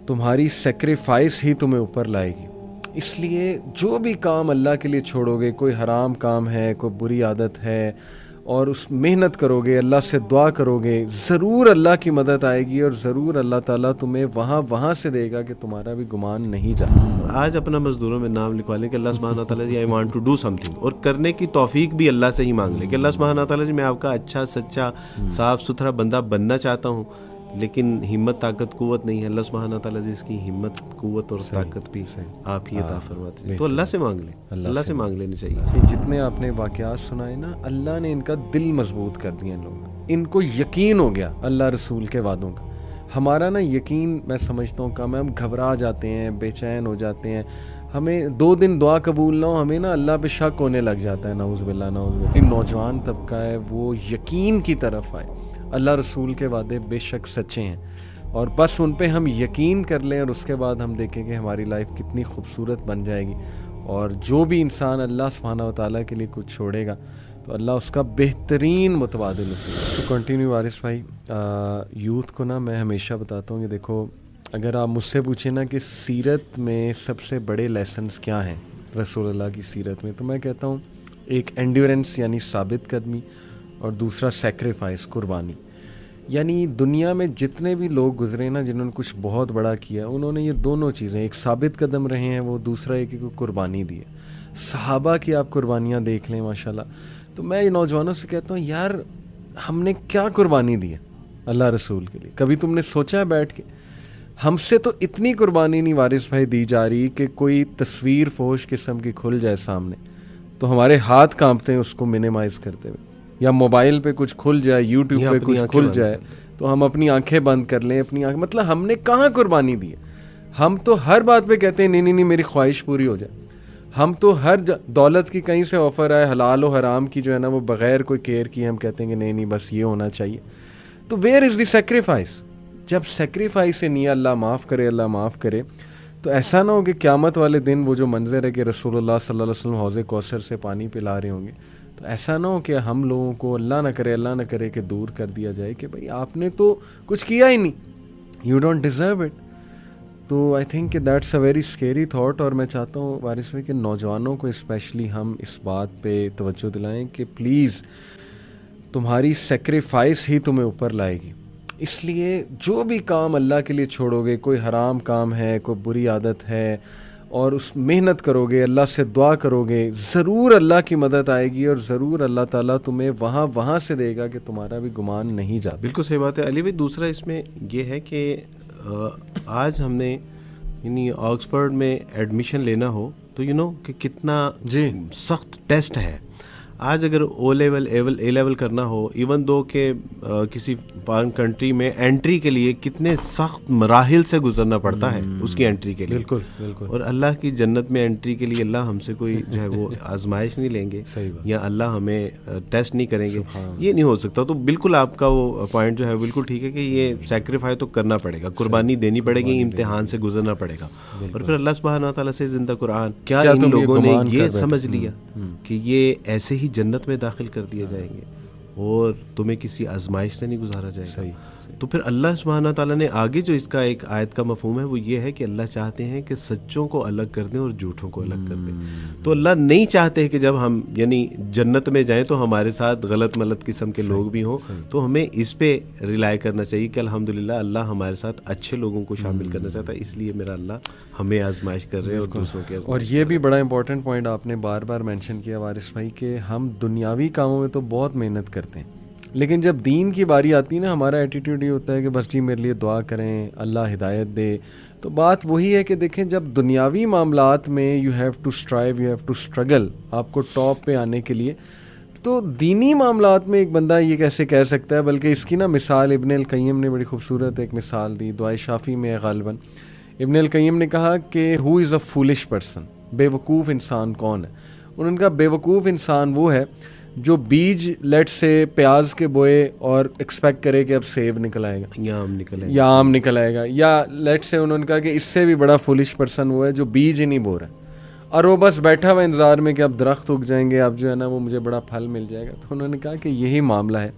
تمہاری سیکریفائس ہی تمہیں اوپر لائے گی. اس لیے جو بھی کام اللہ کے لیے چھوڑو گے, کوئی حرام کام ہے, کوئی بری عادت ہے, اور اس محنت کرو گے, اللہ سے دعا کرو گے, ضرور اللہ کی مدد آئے گی, اور ضرور اللہ تعالیٰ تمہیں وہاں سے دے گا کہ تمہارا بھی گمان نہیں جاتا. آج اپنا مزدوروں میں نام لکھوا لیں کہ اللہ سبحانہ تعالیٰ جی I want to do something, اور کرنے کی توفیق بھی اللہ سے ہی مانگ لیں کہ اللہ سبحانہ تعالیٰ جی میں آپ کا اچھا سچا صاف ستھرا بندہ بننا چاہتا ہوں, لیکن ہمت طاقت قوت نہیں ہے. اللہ سبحانہ تعالیٰ جی اس کی ہمت قوت اور طاقت بھی آپ ہی عطا فرماتے ہیں. تو اللہ سے مانگ لیں, اللہ سے مانگ لینی چاہیے. جتنے آپ نے واقعات سنائے نا, اللہ نے ان کا دل مضبوط کر دیا. ان لوگوں ان کو یقین ہو گیا اللہ رسول کے وعدوں کا. ہمارا نا یقین میں سمجھتا ہوں کم ہے, ہم گھبرا جاتے ہیں, بے چین ہو جاتے ہیں, ہمیں 2 دن دعا قبول نہ ہو ہمیں نا اللہ پہ شک ہونے لگ جاتا ہے. نعوذ باللہ نعوذ باللہ. نوجوان طبقہ ہے وہ یقین کی طرف آئے. اللہ رسول کے وعدے بے شک سچے ہیں, اور بس ان پہ ہم یقین کر لیں, اور اس کے بعد ہم دیکھیں کہ ہماری لائف کتنی خوبصورت بن جائے گی. اور جو بھی انسان اللہ سبحانہ و تعالیٰ کے لیے کچھ چھوڑے گا تو اللہ اس کا بہترین متبادل ہوگا. تو کنٹینیو وارث بھائی, یوتھ کو نا میں ہمیشہ بتاتا ہوں کہ دیکھو, اگر آپ مجھ سے پوچھیں نا کہ سیرت میں سب سے بڑے لیسنز کیا ہیں رسول اللہ کی سیرت میں, تو میں کہتا ہوں ایک اینڈیورنس یعنی ثابت قدمی, اور دوسرا سیکریفائس قربانی. یعنی دنیا میں جتنے بھی لوگ گزرے نا جنہوں نے کچھ بہت بڑا کیا, انہوں نے یہ دونوں چیزیں, ایک ثابت قدم رہے ہیں وہ, دوسرا ایک قربانی دی ہے. صحابہ کی آپ قربانیاں دیکھ لیں ماشاءاللہ. تو میں یہ نوجوانوں سے کہتا ہوں یار ہم نے کیا قربانی دی ہے اللہ رسول کے لیے, کبھی تم نے سوچا ہے بیٹھ کے؟ ہم سے تو اتنی قربانی نہیں وارث بھائی دی جا رہی کہ کوئی تصویر فوش قسم کی کھل جائے سامنے تو ہمارے ہاتھ کانپتے ہیں اس کو منیمائز کرتے ہوئے, یا موبائل پہ کچھ کھل جائے, یوٹیوب پہ کچھ کھل جائے تو ہم اپنی آنکھیں بند کر لیں. مطلب ہم نے کہاں قربانی دی ہے؟ ہم تو ہر بات پہ کہتے ہیں نہیں میری خواہش پوری ہو جائے. ہم تو ہر دولت کی کہیں سے آفر آئے, حلال و حرام کی جو ہے نا وہ بغیر کوئی کیئر کی ہم کہتے ہیں کہ نہیں بس یہ ہونا چاہیے. تو ویئر از دی سیکریفائس؟ جب سیکریفائس سے نہیں, اللہ معاف کرے, اللہ معاف کرے, تو ایسا نہ ہو کہ قیامت والے دن وہ جو منظر ہے کہ رسول اللہ صلی اللہ علیہ وسلم حوض کوثر سے پانی پلا رہے ہوں گے, تو ایسا نہ ہو کہ ہم لوگوں کو اللہ نہ کرے کہ دور کر دیا جائے کہ بھائی آپ نے تو کچھ کیا ہی نہیں, یو ڈونٹ ڈیزرو اٹ. تو آئی تھنک کہ that's a very scary thought. اور میں چاہتا ہوں وارث بھائی کہ نوجوانوں کو اسپیشلی ہم اس بات پہ توجہ دلائیں کہ پلیز تمہاری سیکریفائس ہی تمہیں اوپر لائے گی. اس لیے جو بھی کام اللہ کے لیے چھوڑو گے, کوئی حرام کام ہے, کوئی بری عادت ہے, اور اس محنت کرو گے, اللہ سے دعا کرو گے, ضرور اللہ کی مدد آئے گی, اور ضرور اللہ تعالیٰ تمہیں وہاں سے دے گا کہ تمہارا بھی گمان نہیں جاتا. بالکل صحیح بات ہے علی بھائی. دوسرا اس میں یہ ہے کہ آج ہم نے یعنی آکسفورڈ میں ایڈمیشن لینا ہو تو کہ کتنا سخت ٹیسٹ ہے. آج اگر او لیول اے لیول کرنا ہو, ایون دو کہ کسی فارن کنٹری میں انٹری کے لیے کتنے سخت مراحل سے گزرنا پڑتا ہے اس کی انٹری کے لیے. بالکل. اور اللہ کی جنت میں انٹری کے لیے اللہ ہم سے کوئی جو ہے وہ آزمائش نہیں لیں گے یا اللہ ہمیں ٹیسٹ نہیں کریں گے, یہ نہیں ہو سکتا. تو بالکل آپ کا وہ پوائنٹ جو ہے بالکل ٹھیک ہے کہ یہ سیکریفائی تو کرنا پڑے گا, قربانی دینی پڑے گی, امتحان سے گزرنا پڑے گا. اور پھر اللہ سبحانہ تعالیٰ سے زندہ قرآن, کیا ان لوگوں نے یہ سمجھ لیا کہ یہ ایسے ہی جنت میں داخل کر دیے جائیں گے اور تمہیں کسی آزمائش سے نہیں گزارا جائے گا. تو پھر اللہ سبحانہ تعالیٰ نے آگے جو اس کا ایک آیت کا مفہوم ہے وہ یہ ہے کہ اللہ چاہتے ہیں کہ سچوں کو الگ کر دیں اور جھوٹوں کو الگ کر دیں. تو اللہ نہیں چاہتے کہ جب ہم یعنی جنت میں جائیں تو ہمارے ساتھ غلط ملت قسم کے لوگ بھی ہوں. تو ہمیں اس پہ ریلائی کرنا چاہیے کہ الحمدللہ اللہ ہمارے ساتھ اچھے لوگوں کو شامل کرنا چاہتا ہے, اس لیے میرا اللہ ہمیں آزمائش کر رہے ہیں اور دوسروں کے. اور یہ بھی بڑا امپورٹنٹ پوائنٹ آپ نے بار بار مینشن کیا وارث بھائی کہ ہم دنیاوی کاموں میں تو بہت محنت کرتے ہیں, لیکن جب دین کی باری آتی ہے نا ہمارا ایٹیٹیوڈ یہ ہوتا ہے کہ بس جی میرے لیے دعا کریں, اللہ ہدایت دے. تو بات وہی ہے کہ دیکھیں جب دنیاوی معاملات میں you have to strive, you have to struggle, آپ کو ٹاپ پہ آنے کے لیے, تو دینی معاملات میں ایک بندہ یہ کیسے کہہ سکتا ہے. بلکہ اس کی نا مثال ابن القیم نے بڑی خوبصورت ایک مثال دی, دعائے شافی میں غالباً ابن القیم نے کہا کہ ہو از اے فولش پرسن, بے وقوف انسان کون ہے. انہوں نے کہا بے وقوف انسان وہ ہے جو بیج لیٹ سے پیاز کے بوئے اور ایکسپیکٹ کرے کہ اب سیب نکل آئے گا یا آم نکل آئے گا, یا لیٹ سے انہوں نے کہا کہ اس سے بھی بڑا فولش پرسن وہ ہے جو بیج ہی نہیں بو رہا اور وہ بس بیٹھا ہوا انتظار میں کہ اب درخت اگ جائیں گے, اب جو ہے نا وہ مجھے بڑا پھل مل جائے گا. تو انہوں نے کہا کہ یہی معاملہ ہے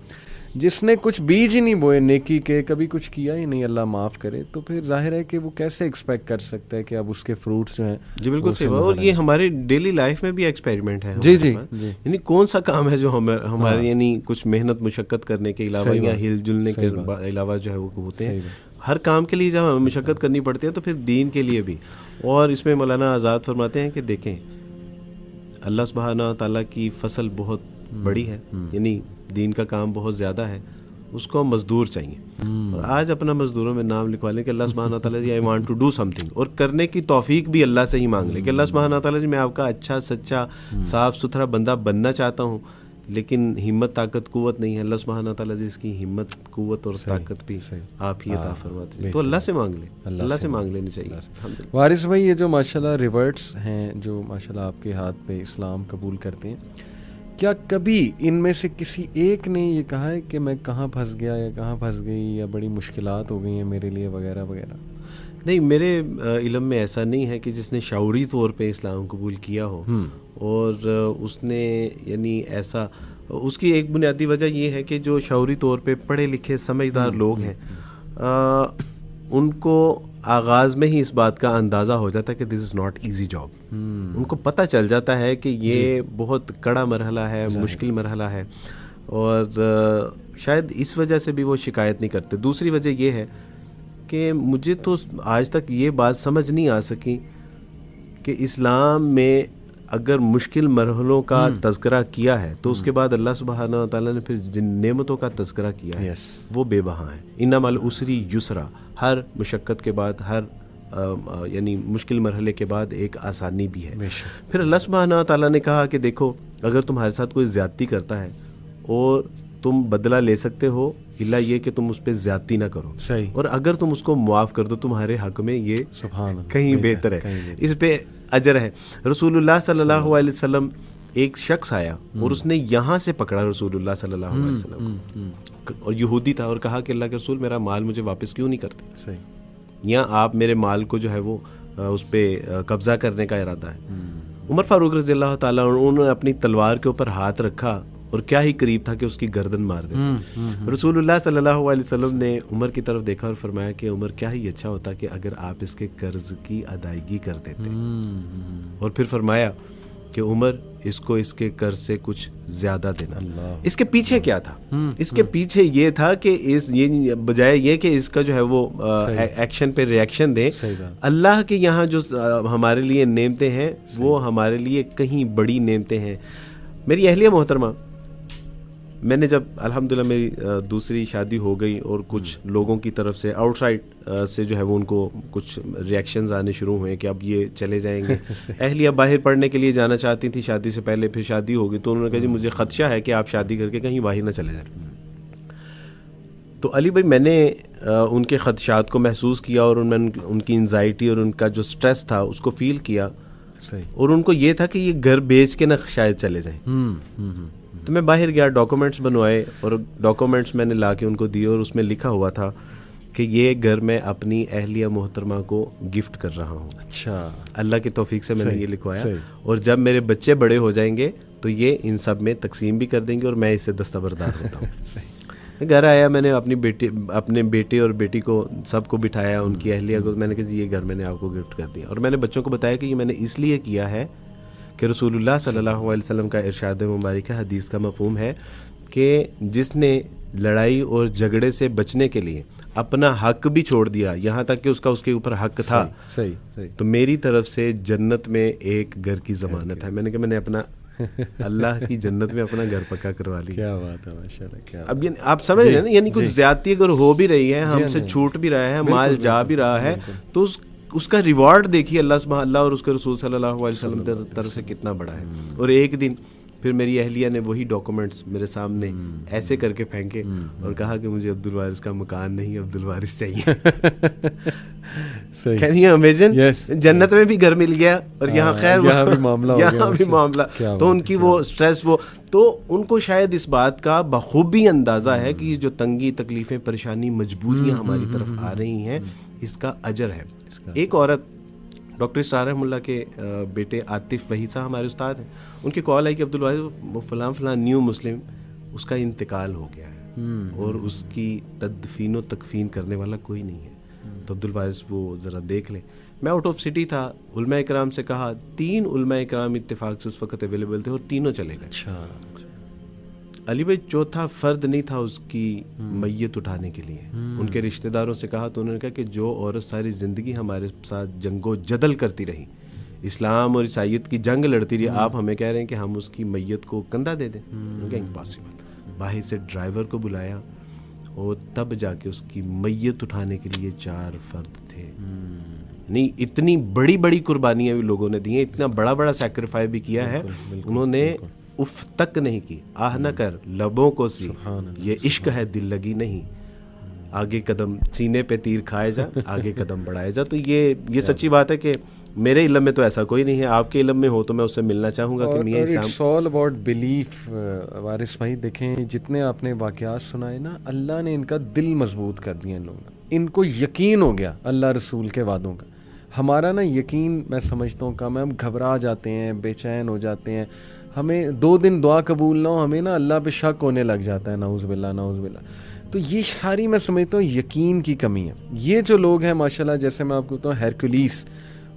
جس نے کچھ بیج ہی نہیں بوئے نیکی کے, کبھی کچھ کیا ہی نہیں, اللہ معاف کرے, تو پھر ظاہر ہے کہ وہ کیسے ایکسپیکٹ کر سکتا ہے کہ اب اس کے فروٹس جو ہیں. جی بالکل صحیح. اور یہ ہمارے ڈیلی لائف میں بھی ایکسپیریمنٹ ہے. جی جی, یعنی کون سا کام ہے جو ہمارے یعنی کچھ محنت مشقت کرنے کے علاوہ یا ہل جلنے کے علاوہ جو ہے وہ ہوتے ہیں. ہر کام کے لیے جب مشقت کرنی پڑتی ہے تو پھر دین کے لیے بھی. اور اس میں مولانا آزاد فرماتے ہیں کہ دیکھیں اللہ سبحانہ تعالیٰ کی فصل بہت بڑی ہے, یعنی دین کا کام بہت زیادہ ہے, اس کو مزدور چاہیے. اور آج اپنا مزدوروں میں نام لکھوا لیں کہ اللہ سبحانہ تعالیٰ جی I want to do something, اور کرنے کی توفیق بھی اللہ سے ہی مانگ لیں کہ اللہ سبحانہ تعالیٰ جی میں آپ کا اچھا سچا صاف ستھرا بندہ بننا چاہتا ہوں, لیکن ہمت طاقت قوت نہیں ہے. اللہ سبحانہ تعالیٰ جی اس کی ہمت قوت اور طاقت بھی آپ ہی عطا فرماتے ہیں. تو اللہ سے مانگ لیں, اللہ سے مانگ لینی چاہیے. وارث بھائی یہ جو ماشاءاللہ ریورٹس ہیں جو ماشاءاللہ آپ کے ہاتھ پہ اسلام قبول کرتے ہیں, کیا کبھی ان میں سے کسی ایک نے یہ کہا ہے کہ میں کہاں پھنس گیا یا کہاں پھنس گئی یا بڑی مشکلات ہو گئی ہیں میرے لیے وغیرہ وغیرہ؟ نہیں, میرے علم میں ایسا نہیں ہے کہ جس نے شعوری طور پہ اسلام قبول کیا ہو. اور اس نے یعنی ایسا, اس کی ایک بنیادی وجہ یہ ہے کہ جو شعوری طور پہ پڑھے لکھے سمجھدار لوگ ہیں ان کو آغاز میں ہی اس بات کا اندازہ ہو جاتا ہے کہ دس از ناٹ ایزی جاب. ان کو پتہ چل جاتا ہے کہ یہ بہت کڑا مرحلہ ہے, مشکل مرحلہ ہے, اور شاید اس وجہ سے بھی وہ شکایت نہیں کرتے. دوسری وجہ یہ ہے کہ مجھے تو آج تک یہ بات سمجھ نہیں آ سکی کہ اسلام میں اگر مشکل مرحلوں کا تذکرہ کیا ہے تو اس کے بعد اللہ سبحانہ تعالیٰ نے پھر جن نعمتوں کا تذکرہ کیا ہے وہ بے بہا ہیں. ان مع العسر یسرا, ہر مشقت کے بعد, ہر یعنی مشکل مرحلے کے بعد ایک آسانی بھی ہے. پھر اللہ سبحانہ تعالیٰ نے کہا کہ دیکھو اگر تمہارے ساتھ کوئی زیادتی کرتا ہے اور تم بدلہ لے سکتے ہو, الا یہ کہ تم اس پہ زیادتی نہ کرو, اور اگر تم اس کو معاف کر دو تمہارے حق میں یہ کہیں بہتر ہے, اس پہ اجر ہے. رسول اللہ صلی اللہ علیہ وسلم ایک شخص آیا اور اس نے یہاں سے پکڑا رسول اللہ صلی اللہ علیہ وسلم, اور یہودی تھا, اور کہا کہ اللہ کے رسول میرا مال مجھے واپس کیوں نہیں کرتے, یا آپ میرے مال کو جو ہے وہ اس پہ قبضہ کرنے کا ارادہ ہے. عمر فاروق رضی اللہ تعالیٰ انہوں نے اپنی تلوار کے اوپر ہاتھ رکھا اور کیا ہی قریب تھا کہ اس کی گردن مار دیتے. رسول اللہ صلی اللہ علیہ وسلم نے عمر کی طرف دیکھا اور فرمایا کہ عمر کیا ہی اچھا ہوتا کہ اگر آپ اس کے قرض کی ادائیگی کر دیتے. اور پھر فرمایا کہ عمر اس کو اس کے قرض سے کچھ زیادہ دینا. اس کے پیچھے کیا تھا؟ اس کے پیچھے یہ تھا کہ یہ بجائے یہ کہ اس کا جو ہے وہ ایکشن پہ ریئیکشن دیں, اللہ کے یہاں جو ہمارے لیے نعمتیں ہیں وہ ہمارے لیے کہیں بڑی نعمتیں ہیں. میری اہلیہ محترمہ, میں نے جب الحمدللہ میری دوسری شادی ہو گئی اور کچھ لوگوں کی طرف سے آؤٹ سائڈ سے جو ہے وہ ان کو کچھ ریئیکشنز آنے شروع ہوئے کہ اب یہ چلے جائیں گے. اہلیہ باہر پڑھنے کے لیے جانا چاہتی تھی شادی سے پہلے, پھر شادی ہو گئی تو انہوں نے کہا جی مجھے خدشہ ہے کہ آپ شادی کر کے کہیں باہر نہ چلے جائیں. تو علی بھائی میں نے ان کے خدشات کو محسوس کیا اور ان کی انزائٹی اور ان کا جو سٹریس تھا اس کو فیل کیا, اور ان کو یہ تھا کہ یہ گھر بیچ کے نہ شاید چلے جائیں. تو میں باہر گیا, ڈاکومنٹس بنوائے, اور ڈاکومنٹس میں نے لا کے ان کو دیے, اور اس میں لکھا ہوا تھا کہ یہ گھر میں اپنی اہلیہ محترمہ کو گفٹ کر رہا ہوں. اچھا, اللہ کی توفیق سے میں نے یہ لکھوایا, اور جب میرے بچے بڑے ہو جائیں گے تو یہ ان سب میں تقسیم بھی کر دیں گے, اور میں اس سے دستبردار ہوتا ہوں. گھر آیا, میں نے اپنے بیٹے اور بیٹی کو سب کو بٹھایا, ان کی اہلیہ کو, میں نے کہا جی یہ گھر میں نے آپ کو گفٹ کر دیا. اور میں نے بچوں کو بتایا کہ یہ میں نے اس لیے کیا ہے کہ رسول اللہ صلی اللہ علیہ وسلم کا ارشاد مبارک حدیث کا مفہوم ہے کہ جس نے لڑائی اور جھگڑے سے بچنے کے لیے اپنا حق بھی چھوڑ دیا, یہاں تک کہ اس کا اس کے اوپر حق تھا, تو میری طرف سے جنت میں ایک گھر کی ضمانت ہے. میں نے کہا میں نے اپنا اللہ کی جنت میں اپنا گھر پکا کروا لیا. کیا بات ہے, ماشاءاللہ. اب آپ سمجھ رہے ہیں نا, یعنی کچھ زیادتی اگر ہو بھی رہی ہے, ہم سے چھوٹ بھی رہا ہے, مال جا بھی رہا ہے, تو اس کا ریوارڈ دیکھیے اللہ اور اس کے رسول صلی اللہ علیہ وسلم کی طرف سے کتنا بڑا ہے. اور ایک دن پھر میری اہلیہ نے وہی ڈاکومنٹس میرے سامنے ایسے کر کے پھینکے اور کہا کہ مجھے عبد الوارث کا مکان نہیں, عبد الوارث چاہیے. Can you imagine? جنت میں بھی گھر مل گیا اور یہاں خیر یہاں بھی معاملہ. تو ان کی وہ سٹریس, وہ تو ان کو شاید اس بات کا بخوبی اندازہ ہے کہ یہ جو تنگی, تکلیفیں, پریشانی, مجبوریاں ہماری طرف آ رہی ہیں, اس کا اجر ہے. ایک عورت, ڈاکٹر اسرار رحمہ اللہ کے بیٹے عاطف وحید صاحب ہمارے استاد ہیں, ان کی کال آئی کہ عبد الوارث وہ فلاں نیو مسلم, اس کا انتقال ہو گیا ہے. اور اس کی تدفین و تکفین کرنے والا کوئی نہیں ہے. تو عبدالوارث وہ ذرا دیکھ لیں. میں آؤٹ آف سٹی تھا, علماء اکرام سے کہا, 3 علماء اکرام اتفاق سے اس وقت اویلیبل تھے اور تینوں چلے گئے. اچھا. علی بھائی چوتھا فرد نہیں تھا اس کی میت اٹھانے کے لیے. ان کے رشتہ داروں سے کہا تو انہوں نے کہا کہ جو عورت ساری زندگی ہمارے ساتھ جنگ و جدل کرتی رہی, اسلام اور عیسائیت کی جنگ لڑتی رہی, آپ ہمیں کہہ رہے ہیں کہ ہم اس کی میت کو کندھا دے دیں. امپاسبل. باہر سے ڈرائیور کو بلایا اور تب جا کے اس کی میت اٹھانے کے لیے 4 فرد تھے. نہیں, اتنی بڑی بڑی قربانیاں بھی لوگوں نے دی ہیں, اتنا بڑا بڑا سیکریفائی بھی کیا ہے. انہوں نے اف تک نہیں کی, آہ نہ کر لبوں کو سی, یہ عشق ہے دل لگی نہیں, آگے قدم سینے پہ تیر کھائے جا, آگے قدم بڑھائے جا. تو یہ سچی بات ہے کہ میرے علم میں تو ایسا کوئی نہیں ہے, آپ کے علم میں ہو تو میں اس سے ملنا چاہوں گا کہ میاں اسلام. It's all about belief. Waris بھائی دیکھیں, جتنے آپ نے واقعات سنائے نا, اللہ نے ان کا دل مضبوط کر دیا. ان لوگوں ان کو یقین ہو گیا اللہ رسول کے وعدوں کا. ہمارا نا یقین میں سمجھتا ہوں کم ہے, ہم گھبرا جاتے ہیں, بے چین ہو جاتے ہیں, ہمیں 2 دن دعا قبول نہ ہو, ہمیں نا اللہ پہ شک ہونے لگ جاتا ہے. نعوذ باللہ نعوذ باللہ. تو یہ ساری میں سمجھتا ہوں یقین کی کمی ہے. یہ جو لوگ ہیں ماشاءاللہ, جیسے میں آپ کو بتاؤں ہیرکولیس,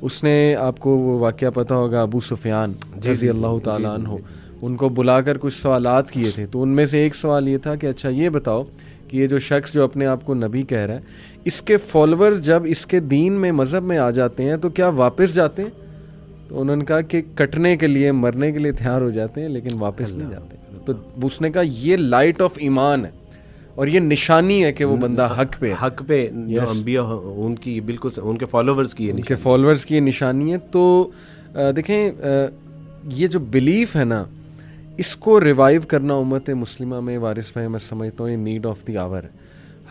اس نے آپ کو وہ واقعہ پتہ ہوگا, ابو سفیان رضی اللہ تعالیٰ عنہ, ان کو بلا کر کچھ سوالات کیے تھے. تو ان میں سے ایک سوال یہ تھا کہ اچھا یہ بتاؤ کہ یہ جو شخص جو اپنے آپ کو نبی کہہ رہا ہے, اس کے فالوور جب اس کے دین میں مذہب میں آ جاتے ہیں تو کیا واپس جاتے ہیں؟ تو انہوں نے کہا کہ کٹنے کے لیے مرنے کے لیے تیار ہو جاتے ہیں لیکن واپس نہیں جاتے. تو اس نے کہا یہ لائٹ آف ایمان ہے اور یہ نشانی ہے کہ وہ بندہ حق پہ جو انبیاء ان کی بالکل ان کے فالوورز کی نشانی ہے. تو دیکھیں یہ جو بلیف ہے نا, اس کو ریوائیو کرنا امت مسلمہ میں وارث بھائی میں سمجھتا ہوں یہ نیڈ آف دی آور ہے.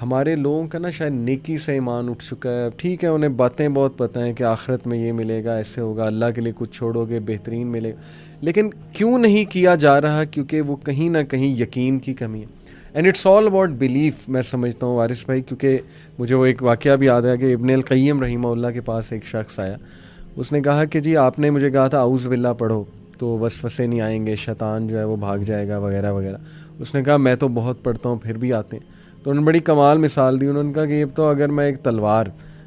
ہمارے لوگوں کا نا شاید نیکی سے ایمان اٹھ چکا ہے. ٹھیک ہے, انہیں باتیں بہت پتہ ہیں کہ آخرت میں یہ ملے گا, ایسے ہوگا, اللہ کے لیے کچھ چھوڑو گے بہترین ملے گا, لیکن کیوں نہیں کیا جا رہا؟ کیونکہ وہ کہیں نہ کہیں یقین کی کمی ہے. And it's all about belief میں سمجھتا ہوں وارث بھائی. کیونکہ مجھے وہ ایک واقعہ بھی یاد ہے کہ ابن القیم رحمہ اللہ کے پاس ایک شخص آیا, اس نے کہا کہ جی آپ نے مجھے کہا تھا اعوذ باللہ پڑھو تو وسوسے نہیں آئیں گے, شیطان جو ہے وہ بھاگ جائے گا وغیرہ وغیرہ. اس نے کہا میں تو بہت پڑھتا ہوں پھر بھی آتے ہیں. تو انہوں نے بڑی کمال مثال دی. انہوں نے کہا کہ یہ تو اگر میں ایک تلوار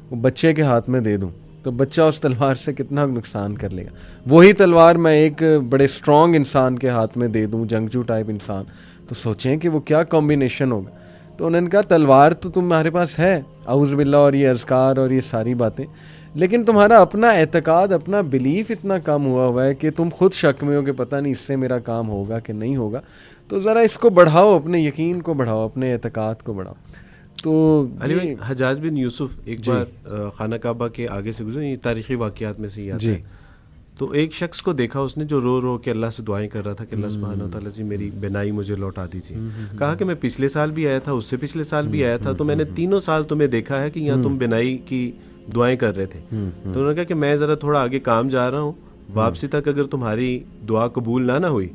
وہ بچے کے ہاتھ میں دے دوں تو بچہ اس تلوار سے کتنا نقصان کر لے گا. وہی تلوار میں ایک بڑے اسٹرانگ انسان کے ہاتھ میں دے دوں, جنگجو ٹائپ انسان, تو سوچیں کہ وہ کیا کمبینیشن ہوگا. تو انہوں نے کہا تلوار تو تمہارے پاس ہے, اعوذ باللہ اور یہ اذکار اور یہ ساری باتیں, لیکن تمہارا اپنا اعتقاد, اپنا بلیف اتنا کم ہوا ہے کہ تم خود شک میں ہو کہ پتہ نہیں اس سے میرا کام ہوگا کہ نہیں ہوگا. تو ذرا اس کو بڑھاؤ, اپنے یقین کو بڑھاؤ, اپنے اعتقاد کو بڑھاؤ. تو علی بھائی حجاج بن یوسف ایک بار خانہ کعبہ کے آگے سے گزرے, یہ تاریخی واقعات میں سے ہی آتا ہے. تو ایک شخص کو دیکھا اس نے جو رو رو کے اللہ سے دعائیں کر رہا تھا کہ اللہ سبحانہ و تعالیٰ جی میری بینائی مجھے لوٹا دیجیے. کہا کہ میں پچھلے سال بھی آیا تھا, اس سے پچھلے سال بھی آیا تھا, تو میں نے 3 سال تمہیں دیکھا ہے کہ یہاں تم بینائی کی دعائیں کر رہے تھے. تو انہوں نے کہا کہ میں ذرا تھوڑا آگے کام جا رہا ہوں, واپسی تک اگر تمہاری دعا قبول نہ ہوئی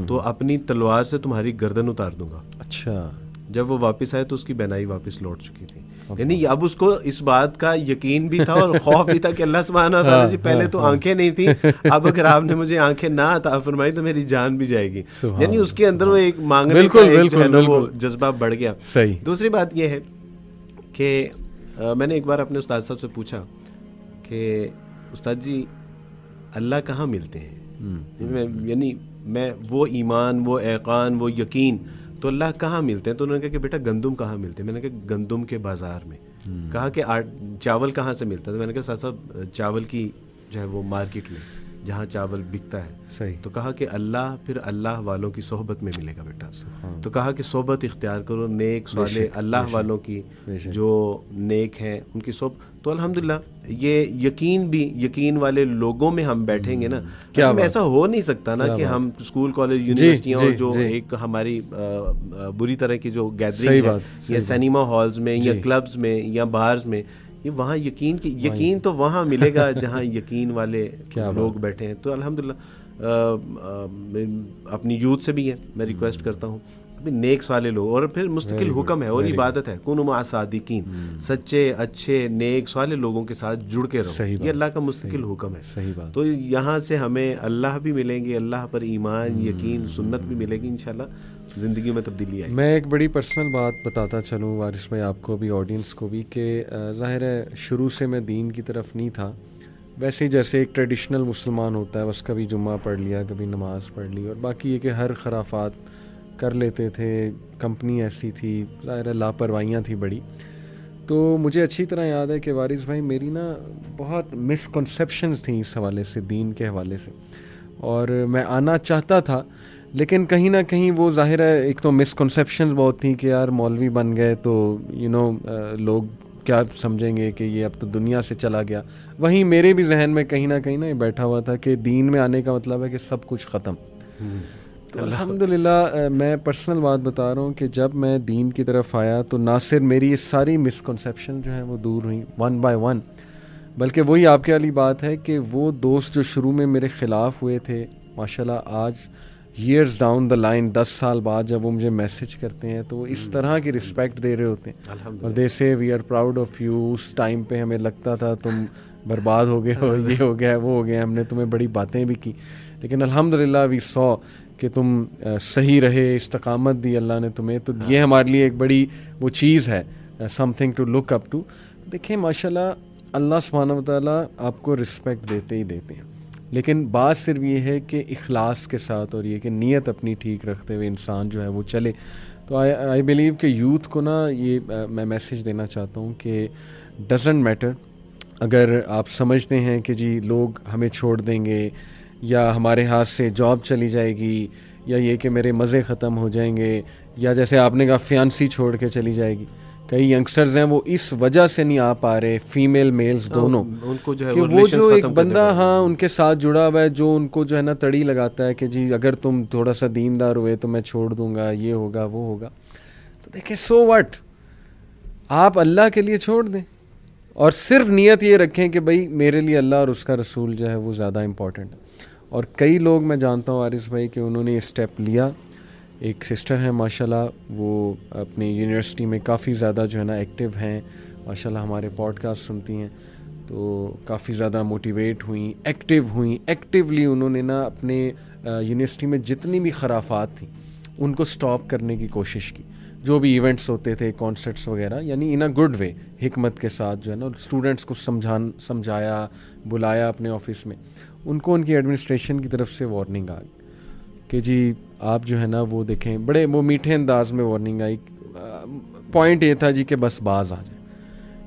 تو اپنی تلوار سے تمہاری گردن اتار دوں گا. اچھا. جب وہ واپس آئے تو اس کی بینائی واپس لوٹ چکی تھی. یعنی اب اس کو اس بات کا یقین بھی تھا اور خوف بھی تھا کہ اللہ سبحانہ وتعالیٰ جی پہلے تو آنکھیں نہیں تھیں, اب اگر آپ نے مجھے آنکھیں نہ عطا فرمائی تو میری جان بھی جائے گی. یعنی اس کے اندر وہ ایک مانگنے کا وہ جذبہ بڑھ گیا. دوسری بات یہ ہے کہ میں نے ایک بار اپنے استاد صاحب سے پوچھا کہ استاد جی اللہ کہاں ملتے ہیں؟ یعنی میں وہ ایمان, وہ ایقان, وہ یقین تو اللہ کہاں ملتے ہیں؟ تو انہوں نے کہا کہ بیٹا گندم کہاں ملتے ہیں؟ میں نے کہا گندم کے بازار میں. کہا کہ چاول کہاں سے ملتا ہے؟ تو میں نے کہا صاحب چاول کی جو ہے وہ مارکیٹ میں جہاں چاول بکتا ہے. صحیح. تو کہا کہ اللہ پھر اللہ والوں کی صحبت میں ملے گا بیٹا. تو کہا کہ صحبت اختیار کرو, نیک صالح اللہ والوں کی جو نیک ہیں ان کی صحبت. تو الحمدللہ یہ یقین بھی, یقین والے لوگوں میں ہم بیٹھیں گے نا, کیا ایسا ہو نہیں سکتا نا کہ ہم اسکول کالج یونیورسٹیاں اور جو ایک ہماری بری طرح کی جو گیدرنگ ہے یا سینما ہالز میں یا کلبز میں یا بارز میں, یہ وہاں یقین تو وہاں ملے گا جہاں یقین والے لوگ بیٹھے ہیں. تو الحمدللہ اپنی یوتھ سے بھی ہے میں ریکویسٹ کرتا ہوں نیک صالح لوگ, اور پھر مستقل حکم ہے اور عبادت ہے, کونوا مع الصادقین, سچے اچھے نیک صالح لوگوں کے ساتھ جڑ کے رہو, یہ اللہ کا مستقل حکم ہے. تو یہاں سے ہمیں اللہ بھی ملیں گے, اللہ پر ایمان, یقین, سنت بھی ملے گی انشاءاللہ, زندگی میں تبدیلی آئے. میں ایک بڑی پرسنل بات بتاتا چلوں وارث بھائی, آپ کو بھی, آڈینس کو بھی, کہ ظاہر ہے شروع سے میں دین کی طرف نہیں تھا, ویسے ہی جیسے ایک ٹریڈیشنل مسلمان ہوتا ہے, بس کبھی جمعہ پڑھ لیا, کبھی نماز پڑھ لی, اور باقی یہ کہ ہر خرافات کر لیتے تھے. کمپنی ایسی تھی, ظاہر ہے لاپرواہیاں تھی بڑی. تو مجھے اچھی طرح یاد ہے کہ وارث بھائی میری نا بہت مسکنسیپشنز تھیں اس حوالے سے, دین کے حوالے سے, اور میں آنا چاہتا تھا, لیکن کہیں نہ کہیں وہ ظاہر ہے ایک تو مسکنسیپشنز بہت تھیں کہ یار مولوی بن گئے تو لوگ کیا سمجھیں گے کہ یہ اب تو دنیا سے چلا گیا. وہیں میرے بھی ذہن میں کہیں نہ کہیں یہ بیٹھا ہوا تھا کہ دین میں آنے کا مطلب ہے کہ سب کچھ ختم. تو الحمدللہ میں پرسنل بات بتا رہا ہوں کہ جب میں دین کی طرف آیا تو نہ صرف میری یہ ساری مسکنسیپشن جو ہیں وہ دور ہوئیں ون بائی ون, بلکہ وہی آپ کے والی بات ہے کہ وہ دوست جو شروع میں میرے خلاف ہوئے تھے, ماشاءاللہ آج ایئرز ڈاؤن دا لائن, 10 سال بعد جب وہ مجھے میسج کرتے ہیں تو وہ اس طرح کی رسپیکٹ دے رہے ہوتے ہیں, اور دے سے we are proud of you. اس ٹائم پہ ہمیں لگتا تھا تم برباد ہو گئے ہو, یہ ہو گیا وہ ہو گیا, ہم نے تمہیں بڑی باتیں بھی کی, لیکن الحمدللہ وی سو کہ تم صحیح رہے, استقامت دی اللہ نے تمہیں. تو یہ ہمارے لیے ایک بڑی وہ چیز ہے, something to look up to. دیکھیں ماشاءاللہ اللہ سبحانہ و تعالیٰ آپ کو رسپیکٹ دیتے ہی دیتے ہیں, لیکن بات صرف یہ ہے کہ اخلاص کے ساتھ, اور یہ کہ نیت اپنی ٹھیک رکھتے ہوئے انسان جو ہے وہ چلے. تو آئی بلیو کہ یوتھ کو نا یہ میں میسیج دینا چاہتا ہوں کہ ڈزنٹ میٹر اگر آپ سمجھتے ہیں کہ جی لوگ ہمیں چھوڑ دیں گے, یا ہمارے ہاتھ سے جاب چلی جائے گی, یا یہ کہ میرے مزے ختم ہو جائیں گے, یا جیسے آپ نے کہا فیانسی چھوڑ کے چلی جائے گی. کئی ینگسٹرز ہیں وہ اس وجہ سے نہیں آ پا رہے, فیمیل میلز دونوں, ان کو جو ہے کہ وہ جو ایک بندہ ہاں ان کے ساتھ جڑا ہوا ہے جو ان کو جو ہے نا تڑی لگاتا ہے کہ جی اگر تم تھوڑا سا دیندار ہوئے تو میں چھوڑ دوں گا, یہ ہوگا وہ ہوگا. تو دیکھیں سو وٹ, آپ اللہ کے لیے چھوڑ دیں, اور صرف نیت یہ رکھیں کہ بھائی میرے لیے اللہ اور اس کا رسول جو ہے وہ زیادہ امپورٹنٹ ہے. اور کئی لوگ میں جانتا ہوں وارث بھائی کہ انہوں نے یہ اسٹیپ لیا. ایک سسٹر ہیں ماشاءاللہ, وہ اپنی یونیورسٹی میں کافی زیادہ جو ہے نا ایکٹیو ہیں, ماشاءاللہ ہمارے پوڈ کاسٹ سنتی ہیں, تو کافی زیادہ موٹیویٹ ہوئیں, ایکٹیو ہوئیں. ایکٹیولی انہوں نے نا اپنے یونیورسسٹی میں جتنی بھی خرافات تھیں ان کو سٹاپ کرنے کی کوشش کی. جو بھی ایونٹس ہوتے تھے, کانسرٹس وغیرہ, یعنی ان اے گڈ وے, حکمت کے ساتھ جو ہے نا اسٹوڈنٹس کو سمجھایا, بلایا اپنے آفس میں. ان کو ان کی ایڈمنسٹریشن کی طرف سے وارننگ آ گئی کہ جی آپ جو ہے نا وہ دیکھیں, بڑے وہ میٹھے انداز میں وارننگ آئی. پوائنٹ یہ تھا جی کہ بس باز آ جائیں,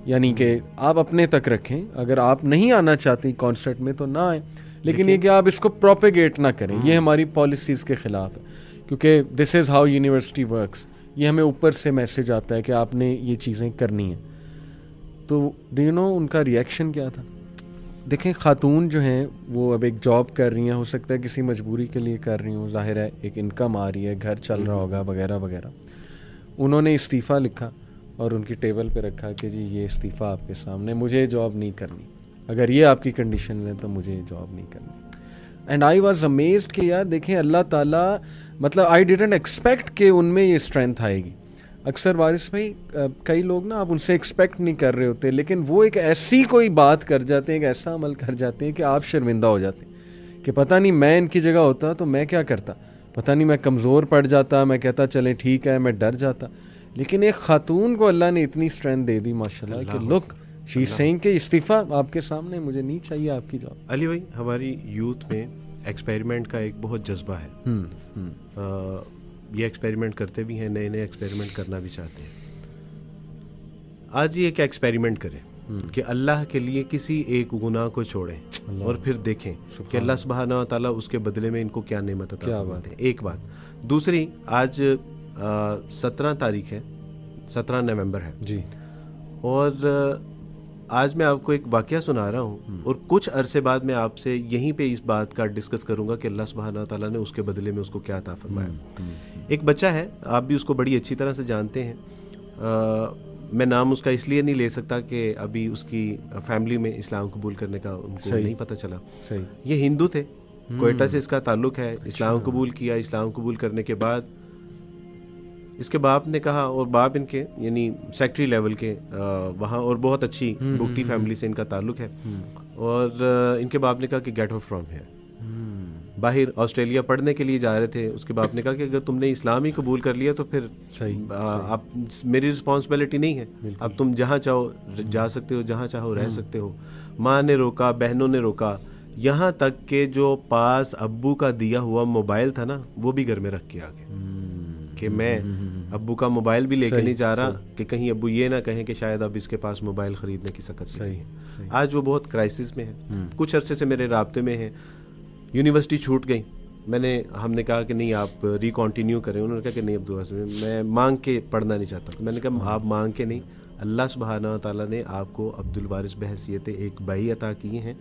یعنی کہ آپ اپنے تک رکھیں, اگر آپ نہیں آنا چاہتی کانسرٹ میں تو نہ آئیں, لیکن یہ کہ آپ اس کو پروپیگیٹ نہ کریں, یہ ہماری پالیسیز کے خلاف ہے, کیونکہ دس از ہاؤ یونیورسٹی ورکس. یہ ہمیں اوپر سے میسج آتا ہے کہ آپ نے یہ چیزیں کرنی ہیں. تو ڈو یو نو ان کا ریئیکشن کیا تھا؟ دیکھیں خاتون جو ہیں وہ اب ایک جاب کر رہی ہیں, ہو سکتا ہے کسی مجبوری کے لیے کر رہی ہوں, ظاہر ہے ایک انکم آ رہی ہے, گھر چل رہا ہوگا وغیرہ وغیرہ. انہوں نے استعفیٰ لکھا اور ان کی ٹیبل پہ رکھا کہ جی یہ استعفیٰ آپ کے سامنے, مجھے جاب نہیں کرنی, اگر یہ آپ کی کنڈیشن ہے تو مجھے جاب نہیں کرنی. اینڈ آئی واز امیزڈ کہ یار دیکھیں اللہ تعالیٰ, مطلب آئی ڈیڈنٹ ایکسپیکٹ کہ ان میں یہ اسٹرینتھ آئے گی. اکثر وارث بھائی کئی لوگ نا آپ ان سے ایکسپیکٹ نہیں کر رہے ہوتے, لیکن وہ ایک ایسی کوئی بات کر جاتے ہیں, ایک ایسا عمل کر جاتے ہیں کہ آپ شرمندہ ہو جاتے ہیں کہ پتہ نہیں میں ان کی جگہ ہوتا تو میں کیا کرتا, پتہ نہیں میں کمزور پڑ جاتا, میں کہتا چلیں ٹھیک ہے, میں ڈر جاتا. لیکن ایک خاتون کو اللہ نے اتنی اسٹرینتھ دے دی ماشاءاللہ کہ لک شی از سیئنگ کہ استعفیٰ آپ کے سامنے, مجھے نہیں چاہیے آپ کی جاب. علی بھائی ہماری یوتھ میں ایکسپیریمنٹ کا ایک بہت جذبہ ہے, یہ ایکسپیریمنٹ کرتے بھی ہیں, نئے نئے ایکسپیریمنٹ کرنا بھی چاہتے ہیں. آج یہ ایک ایکسپیریمنٹ کریں کہ اللہ کے لیے کسی ایک گناہ کو چھوڑیں اور پھر دیکھیں کہ اللہ سبحانہ و تعالیٰ اس کے بدلے میں ان کو کیا نعمت عطا فرماتے ہیں. ایک بات. دوسری, آج 17 تاریخ ہے, 17 نومبر ہے جی, اور آج میں آپ کو ایک واقعہ سنا رہا ہوں, اور کچھ عرصے بعد میں آپ سے یہیں پہ اس بات کا ڈسکس کروں گا کہ اللہ سبحانہ و تعالیٰ نے اس کے بدلے میں اس کو کیا عطا فرمایا. ایک بچہ ہے, آپ بھی اس کو بڑی اچھی طرح سے جانتے ہیں, میں نام اس کا اس لیے نہیں لے سکتا کہ ابھی اس کی فیملی میں اسلام قبول کرنے کا ان کو نہیں پتہ چلا. یہ ہندو تھے, کوئٹہ سے اس کا تعلق ہے, اسلام قبول کیا. اسلام قبول کرنے کے بعد اس کے باپ نے کہا, اور باپ ان کے یعنی سیکٹری لیول کے وہاں, اور بہت اچھی بگٹی فیملی سے ان کا تعلق ہے, اور ان کے باپ نے کہا کہ گیٹ آؤٹ فرام ہیئر. باہر آسٹریلیا پڑھنے کے لیے جا رہے تھے, اس کے باپ نے کہا کہ اگر تم نے اسلام ہی قبول کر لیا تو پھر اب میری رسپانسبلٹی نہیں ہے, اب تم جہاں چاہو جا سکتے ہو, جہاں چاہو رہ سکتے ہو. ماں نے روکا, بہنوں نے روکا, یہاں تک کہ جو پاس ابو کا دیا ہوا موبائل تھا نا وہ بھی گھر میں رکھ کے آ گئے کہ میں ابو کا موبائل بھی لے کے نہیں جا رہا کہ کہیں ابو یہ نہ کہیں کہ شاید اب اس کے پاس موبائل خریدنے کی سکت نہیں ہے. آج وہ بہت کرائسس میں ہے, کچھ عرصے سے میرے رابطے میں ہیں. یونیورسٹی چھوٹ گئی, ہم نے کہا کہ نہیں آپ ریکنٹینیو کریں. انہوں نے کہا کہ نہیں عبدالواسف میں مانگ کے پڑھنا نہیں چاہتا. میں نے کہا آپ مانگ کے نہیں, اللہ سبحانہ و تعالیٰ نے آپ کو عبدالوارث بحیثیت ایک بھائی عطا کیے ہیں,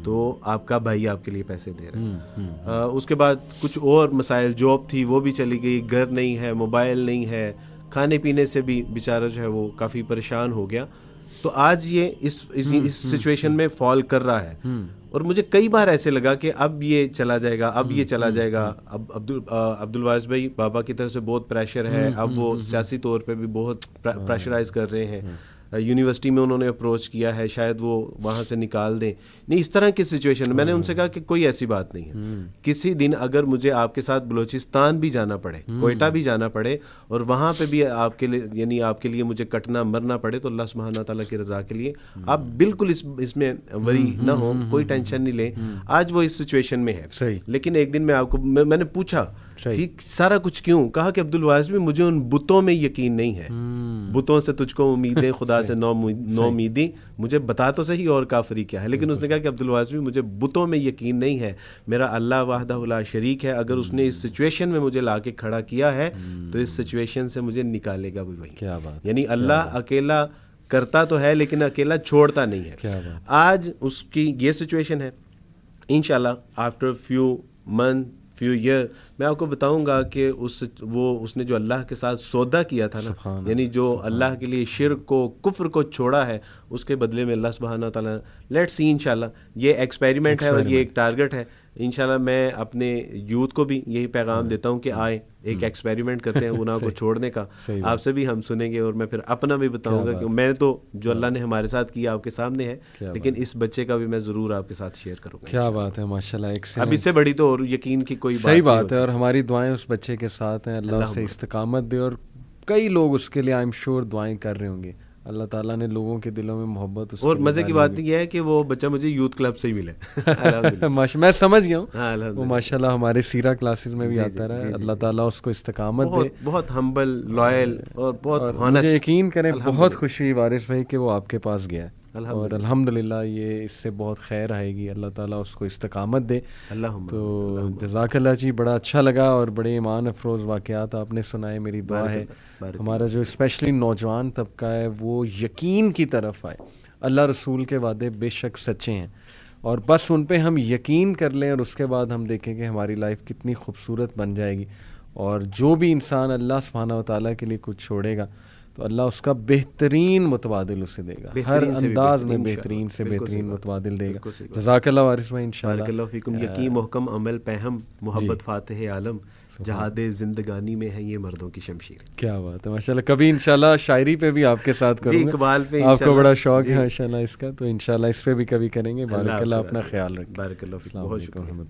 تو آپ کا بھائی آپ کے لیے پیسے دے رہا ہے. اس کے بعد کچھ اور مسائل, جاب تھی وہ بھی چلی گئی, گھر نہیں ہے, موبائل نہیں ہے, کھانے پینے سے بھی بیچارہ جو ہے وہ کافی پریشان ہو گیا. تو آج یہ اس سچویشن میں فال کر رہا ہے, اور مجھے کئی بار ایسے لگا کہ اب یہ چلا جائے گا, اب یہ چلا جائے گا. اب عبدالوارث بھائی بابا کی طرف سے بہت پریشر ہے, اب وہ سیاسی طور پہ بھی بہت پریشرائز کر رہے ہیں. یونیورسٹی میں انہوں نے اپروچ کیا ہے, شاید وہ وہاں سے نکال دیں. نہیں, اس طرح کی سچویشن میں نے ان سے کہا کہ کوئی ایسی بات نہیں ہے, کسی دن اگر مجھے آپ کے ساتھ بلوچستان بھی جانا پڑے, کوئٹہ بھی جانا پڑے, اور وہاں پہ بھی آپ کے لیے یعنی آپ کے لیے مجھے کٹنا مرنا پڑے, تو اللہ سبحانہ تعالیٰ کی رضا کے لیے آپ بالکل اس میں وری نہ ہو, کوئی ٹینشن نہیں لیں. آج وہ اس سچویشن میں ہے. لیکن ایک دن میں نے پوچھا کہ سارا کچھ کیوں؟ کہا کہ عبدالوارث بھی مجھے ان بتوں میں یقین نہیں ہے, بتوں سے تجھ کو امیدیں, خدا سے نو امیدی, مجھے بتا تو صحیح اور کافری کیا ہے. لیکن اس نے کہا کہ عبدالوارث بھی مجھے بتوں میں یقین نہیں ہے, میرا اللہ وحدہ لا شریک ہے, اگر اس نے اس سچویشن میں مجھے لا کے کھڑا کیا ہے تو اس سچویشن سے مجھے نکالے گا بھی وہی. کیا بات, یعنی اللہ اکیلا کرتا تو ہے لیکن اکیلا چھوڑتا نہیں ہے. آج اس کی یہ سچویشن ہے. انشاءاللہ after few month few year میں آپ کو بتاؤں گا کہ اس نے جو اللہ کے ساتھ سودا کیا تھا نا, یعنی جو اللہ کے لیے شرک کو کفر کو چھوڑا ہے, اس کے بدلے میں اللہ سبحانہ تعالیٰ, لیٹس سی انشاءاللہ. یہ ایکسپیریمنٹ ہے اور یہ ایک ٹارگٹ ہے. انشاءاللہ میں اپنے یوتھ کو بھی یہی پیغام دیتا ہوں کہ آئے ایک ایکسپیریمنٹ کرتے ہیں گناہ کو چھوڑنے کا. آپ سے بھی ہم سنیں گے, اور میں پھر اپنا بھی بتاؤں گا کہ میں تو جو اللہ نے ہمارے ساتھ کیا آپ کے سامنے ہے, لیکن اس بچے کا بھی میں ضرور آپ کے ساتھ شیئر کروں گا. کیا بات ہے, ماشاءاللہ. اب اس سے بڑی تو اور یقین کی کوئی صحیح بات ہے, اور ہماری دعائیں اس بچے کے ساتھ ہیں. اللہ اسے استقامت دے, اور کئی لوگ اس کے لیے آئی ایم شیور دعائیں کر رہے ہوں گے. اللہ تعالیٰ نے لوگوں کے دلوں میں محبت. اور مزے کی بات یہ ہے کہ وہ بچہ مجھے یوتھ کلب سے ہی ملا. میں سمجھ گیا ہوں, وہ ماشاءاللہ ہمارے سیرہ کلاسز میں بھی آتا رہا ہے. اللہ تعالیٰ اس کو استقامت دے. بہت ہمبل, لائل, اور بہت مجھے یقین کریں بہت خوشی ہوئی وارث بھائی کہ وہ آپ کے پاس گیا, اور الحمدللہ یہ اس سے بہت خیر آئے گی. اللہ تعالیٰ اس کو استقامت دے. تو جزاک اللہ جی, بڑا اچھا لگا, اور بڑے ایمان افروز واقعات آپ نے سنائے. میری دعا ہے ہمارا جو اسپیشلی نوجوان طبقہ ہے وہ یقین کی طرف آئے. اللہ رسول کے وعدے بے شک سچے ہیں, اور بس ان پہ ہم یقین کر لیں, اور اس کے بعد ہم دیکھیں کہ ہماری لائف کتنی خوبصورت بن جائے گی. اور جو بھی انسان اللہ سبحانہ و تعالیٰ کے لیے کچھ چھوڑے گا تو اللہ اس کا بہترین متبادل اسے دے گا, ہر انداز میں بہترین سے بہترین متبادل دے گا. جزاک اللہ وارث بھائی. انشاءاللہ بارک اللہ فیکم. یقین محکم عمل پہم, محبت فاتح عالم, جہاد زندگانی میں ہے یہ مردوں کی شمشیر. کیا بات ہے, ماشاءاللہ. کبھی انشاءاللہ شاعری پہ بھی آپ کے ساتھ کروں گا, اقبال پہ آپ کو بڑا شوق ہے ماشاءاللہ اس کا, تو انشاءاللہ اس پہ بھی کبھی کریں گے. بارک اللہ, اپنا خیال رکھیں. بارک اللہ فیکم. بہت شکریہ.